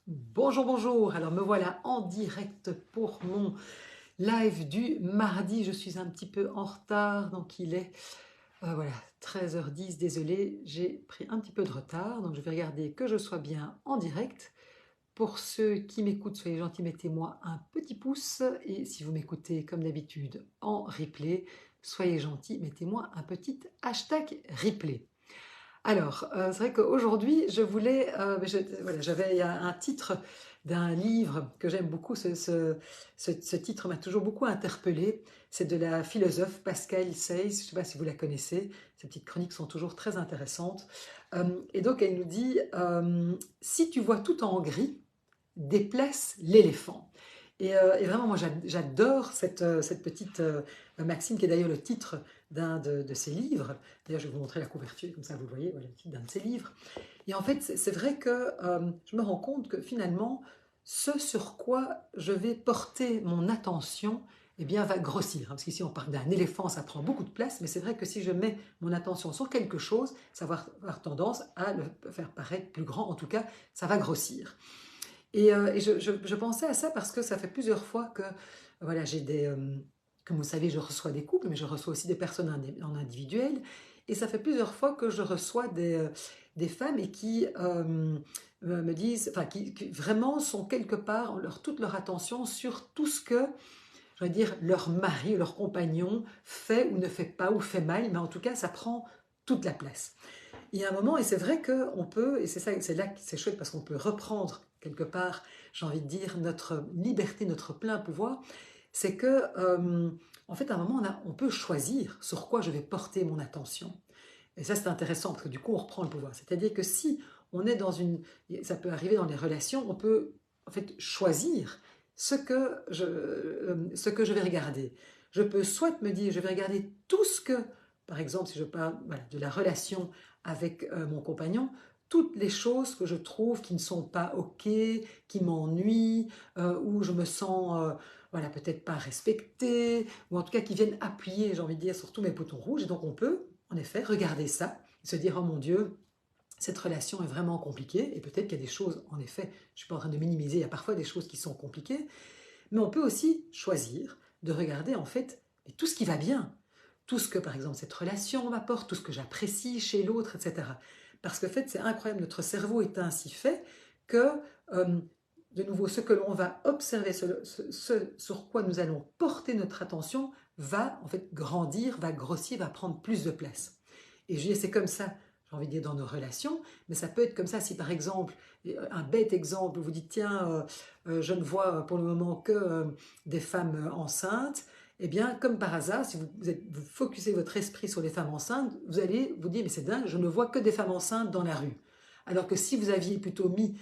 Bonjour, bonjour. Alors me voilà en direct pour mon live du mardi. Je suis un petit peu en retard, donc il est voilà 13h10. Désolé, j'ai pris un petit peu de retard, donc je vais regarder que je sois bien en direct. Pour ceux qui m'écoutent, soyez gentils, mettez-moi un petit pouce. Et si vous m'écoutez comme d'habitude en replay, soyez gentils, mettez-moi un petit hashtag replay. Alors, c'est vrai qu'aujourd'hui, je voulais, voilà, j'avais un titre d'un livre que j'aime beaucoup. Ce titre m'a toujours beaucoup interpellée. C'est de la philosophe Pascal Seyss. Je ne sais pas si vous la connaissez. Ces petites chroniques sont toujours très intéressantes. Et donc, elle nous dit si tu vois tout en gris, déplace l'éléphant. Et vraiment, moi, j'adore cette petite maxime qui est d'ailleurs le titre d'un de ses livres. D'ailleurs, je vais vous montrer la couverture, comme ça vous le voyez, voilà le titre d'un de ses livres. Et en fait, c'est vrai que je me rends compte que finalement, ce sur quoi je vais porter mon attention, eh bien, va grossir. Parce qu'ici, on parle d'un éléphant, ça prend beaucoup de place, mais c'est vrai que si je mets mon attention sur quelque chose, ça va avoir tendance à le faire paraître plus grand. En tout cas, ça va grossir. Et je pensais à ça parce que ça fait plusieurs fois que, voilà, j'ai des, comme vous savez, je reçois des couples, mais je reçois aussi des personnes en individuel. Et ça fait plusieurs fois que je reçois des femmes et qui me disent, enfin, qui vraiment sont quelque part, toute leur attention sur tout ce que, je vais dire, leur mari ou leur compagnon fait ou ne fait pas ou fait mal, mais en tout cas, ça prend toute la place. Il y a un moment, et c'est vrai qu'on peut, et c'est ça, c'est là que c'est chouette parce qu'on peut reprendre quelque part, j'ai envie de dire, notre liberté, notre plein pouvoir, c'est que, en fait, à un moment, on peut choisir sur quoi je vais porter mon attention. Et ça, c'est intéressant parce que du coup, on reprend le pouvoir. C'est-à-dire que si on est dans une, ça peut arriver dans les relations, on peut en fait choisir ce que je vais regarder. Je peux soit me dire, je vais regarder tout ce que, par exemple, si je parle voilà, de la relation avec mon compagnon, toutes les choses que je trouve qui ne sont pas OK, qui m'ennuient, où je me sens voilà, peut-être pas respectée, ou en tout cas qui viennent appuyer, j'ai envie de dire, sur tous mes boutons rouges. Et donc on peut, en effet, regarder ça, et se dire, oh mon Dieu, cette relation est vraiment compliquée, et peut-être qu'il y a des choses, en effet, je ne suis pas en train de minimiser, il y a parfois des choses qui sont compliquées, mais on peut aussi choisir de regarder en fait tout ce qui va bien, tout ce que par exemple cette relation m'apporte, tout ce que j'apprécie chez l'autre, etc. Parce que en fait c'est incroyable, notre cerveau est ainsi fait que euh, de nouveau ce que l'on va observer, ce sur quoi nous allons porter notre attention va en fait grandir, va grossir, va prendre plus de place. Et je dis c'est comme ça, j'ai envie de dire dans nos relations, mais ça peut être comme ça si par exemple, un bête exemple, vous dites tiens, je ne vois pour le moment que des femmes enceintes, eh bien, comme par hasard, si vous focussez votre esprit sur les femmes enceintes, vous allez vous dire, mais c'est dingue, je ne vois que des femmes enceintes dans la rue. Alors que si vous aviez plutôt mis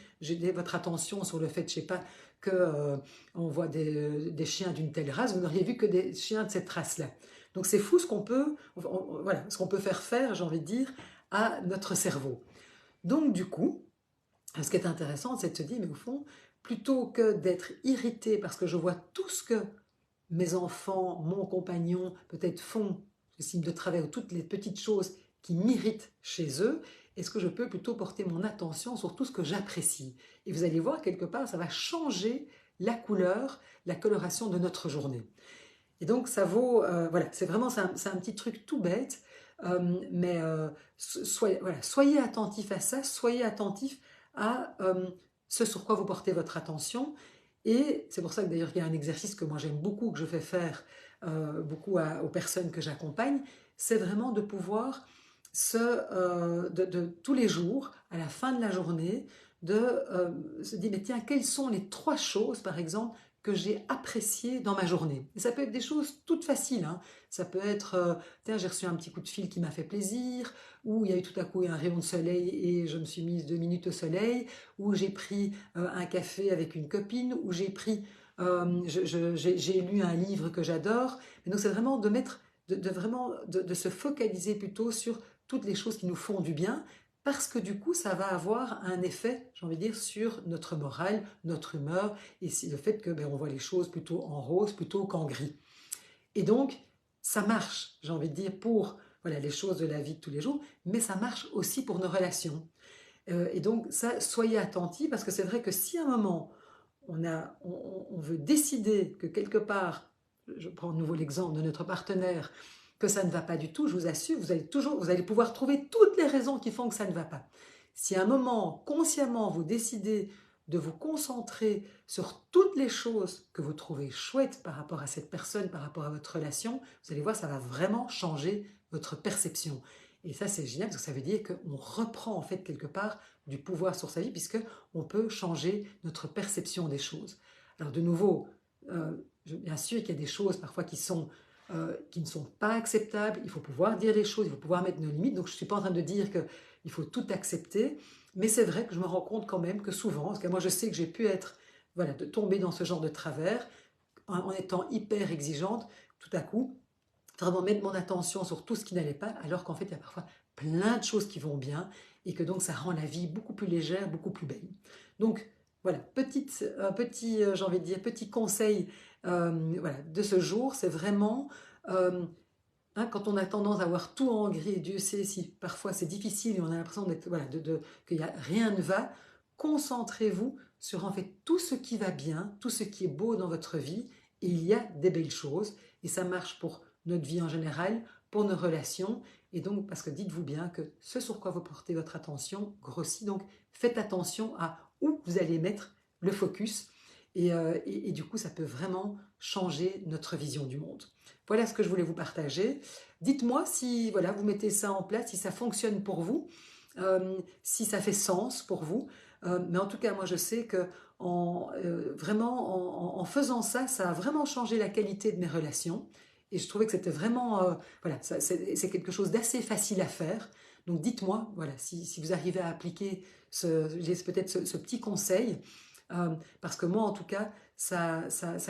votre attention sur le fait, je ne sais pas, que on voit des chiens d'une telle race, vous n'auriez vu que des chiens de cette race-là. Donc c'est fou voilà, ce qu'on peut faire, j'ai envie de dire, à notre cerveau. Donc du coup, ce qui est intéressant, c'est de se dire, mais au fond, plutôt que d'être irrité parce que je vois tout ce que mes enfants, mon compagnon peut-être font, estiment de travers, ou toutes les petites choses qui m'irritent chez eux, est-ce que je peux plutôt porter mon attention sur tout ce que j'apprécie? Et vous allez voir, quelque part, ça va changer la couleur, la coloration de notre journée. Et donc, ça vaut, voilà, c'est un petit truc tout bête, mais soyez attentif à ça, soyez attentif à ce sur quoi vous portez votre attention. Et c'est pour ça que d'ailleurs il y a un exercice que moi j'aime beaucoup, que je fais faire beaucoup aux personnes que j'accompagne, c'est vraiment de pouvoir de tous les jours, à la fin de la journée, de se dire, mais tiens, quelles sont les trois choses, par exemple, que j'ai appréciées dans ma journée. Et ça peut être des choses toutes faciles, hein. Ça peut être, tiens, j'ai reçu un petit coup de fil qui m'a fait plaisir, ou il y a eu tout à coup un rayon de soleil et je me suis mise 2 minutes au soleil, ou j'ai pris un café avec une copine, ou j'ai lu un livre que j'adore. Mais donc c'est vraiment de mettre, vraiment de se focaliser plutôt sur toutes les choses qui nous font du bien, parce que du coup, ça va avoir un effet, j'ai envie de dire, sur notre morale, notre humeur, et le fait que on voit les choses plutôt en rose plutôt qu'en gris. Et donc, ça marche, j'ai envie de dire, pour voilà, les choses de la vie de tous les jours, mais ça marche aussi pour nos relations. Et donc ça, soyez attentifs parce que c'est vrai que si à un moment on veut décider que quelque part, je prends de nouveau l'exemple de notre partenaire, que ça ne va pas du tout, je vous assure, vous allez pouvoir trouver toutes les raisons qui font que ça ne va pas. Si à un moment, consciemment, vous décidez de vous concentrer sur toutes les choses que vous trouvez chouettes par rapport à cette personne, par rapport à votre relation, vous allez voir, ça va vraiment changer votre perception. Et ça, c'est génial parce que ça veut dire qu'on reprend en fait quelque part du pouvoir sur sa vie puisque on peut changer notre perception des choses. Alors de nouveau, bien sûr qu'il y a des choses parfois qui ne sont pas acceptables, il faut pouvoir dire les choses, il faut pouvoir mettre nos limites, donc je ne suis pas en train de dire qu'il faut tout accepter, mais c'est vrai que je me rends compte quand même que souvent, parce que moi je sais que j'ai pu être, voilà, de tomber dans ce genre de travers, en étant hyper exigeante, tout à coup, vraiment mettre mon attention sur tout ce qui n'allait pas, alors qu'en fait il y a parfois plein de choses qui vont bien, et que donc ça rend la vie beaucoup plus légère, beaucoup plus belle. Donc voilà, j'ai envie de dire, petit conseil voilà, de ce jour, c'est vraiment, quand on a tendance à avoir tout en gris, et Dieu sait si parfois c'est difficile et on a l'impression voilà, qu'il y a, rien ne va, concentrez-vous sur en fait tout ce qui va bien, tout ce qui est beau dans votre vie, et il y a des belles choses, et ça marche pour notre vie en général, pour nos relations, et donc parce que dites-vous bien que ce sur quoi vous portez votre attention grossit, donc faites attention à où vous allez mettre le focus, et du coup ça peut vraiment changer notre vision du monde. Voilà ce que je voulais vous partager. Dites-moi si voilà, vous mettez ça en place, si ça fonctionne pour vous, si ça fait sens pour vous. Mais en tout cas, moi je sais que vraiment en faisant ça, ça a vraiment changé la qualité de mes relations. Et je trouvais que c'était vraiment, voilà, c'est quelque chose d'assez facile à faire. Donc dites-moi, voilà, si vous arrivez à appliquer peut-être ce petit conseil, parce que moi en tout cas, ça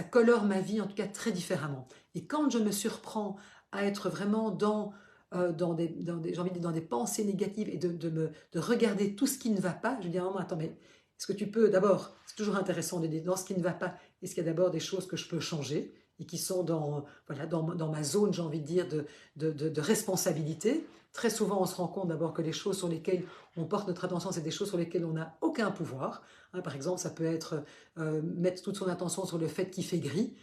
colore ma vie en tout cas très différemment. Et quand je me surprends à être vraiment j'ai envie de dire, dans des pensées négatives et de regarder tout ce qui ne va pas, je dis à un moment, attends, mais est-ce que tu peux d'abord, c'est toujours intéressant de dire dans ce qui ne va pas, est-ce qu'il y a d'abord des choses que je peux changer et qui sont voilà, dans ma zone, j'ai envie de dire, de responsabilité. Très souvent, on se rend compte d'abord que les choses sur lesquelles on porte notre attention, c'est des choses sur lesquelles on n'a aucun pouvoir. Par exemple, ça peut être mettre toute son attention sur le fait qu'il fait gris,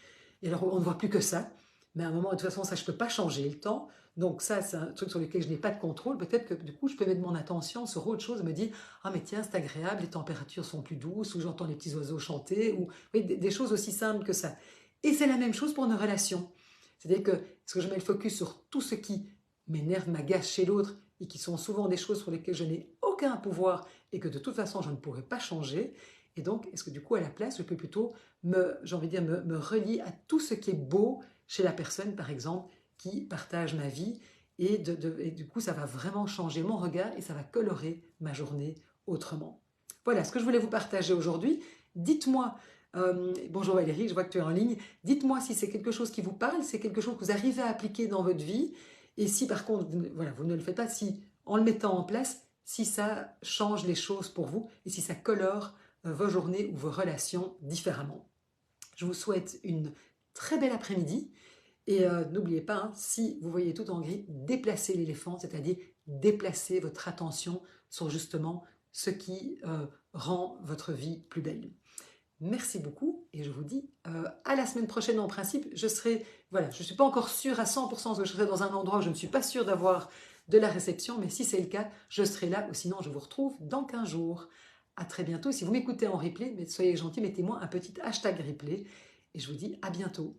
et alors on ne voit plus que ça. Mais à un moment, de toute façon, ça, je ne peux pas changer le temps. Donc ça, c'est un truc sur lequel je n'ai pas de contrôle. Peut-être que du coup, je peux mettre mon attention sur autre chose et me dire, ah mais tiens, c'est agréable, les températures sont plus douces, ou j'entends les petits oiseaux chanter, ou oui, des choses aussi simples que ça. Et c'est la même chose pour nos relations. C'est-à-dire que, est-ce que je mets le focus sur tout ce qui m'énerve, m'agace chez l'autre, et qui sont souvent des choses sur lesquelles je n'ai aucun pouvoir, et que de toute façon, je ne pourrais pas changer. Et donc, est-ce que du coup, à la place, je peux plutôt j'ai envie de dire, me relier à tout ce qui est beau chez la personne, par exemple, qui partage ma vie, et du coup, ça va vraiment changer mon regard et ça va colorer ma journée autrement. Voilà ce que je voulais vous partager aujourd'hui. Dites-moi, bonjour Valérie, je vois que tu es en ligne, dites-moi si c'est quelque chose qui vous parle, c'est quelque chose que vous arrivez à appliquer dans votre vie, et si par contre, voilà, vous ne le faites pas, si en le mettant en place, si ça change les choses pour vous, et si ça colore vos journées ou vos relations différemment. Je vous souhaite une très belle après-midi. Et n'oubliez pas, si vous voyez tout en gris, déplacez l'éléphant, c'est-à-dire déplacez votre attention sur justement ce qui rend votre vie plus belle. Merci beaucoup et je vous dis à la semaine prochaine. En principe, je ne suis pas encore sûre à 100% que je serai dans un endroit où je ne suis pas sûre d'avoir de la réception, mais si c'est le cas, je serai là, ou sinon je vous retrouve dans 15 jours. À très bientôt. Si vous m'écoutez en replay, soyez gentils, mettez-moi un petit hashtag replay et je vous dis à bientôt.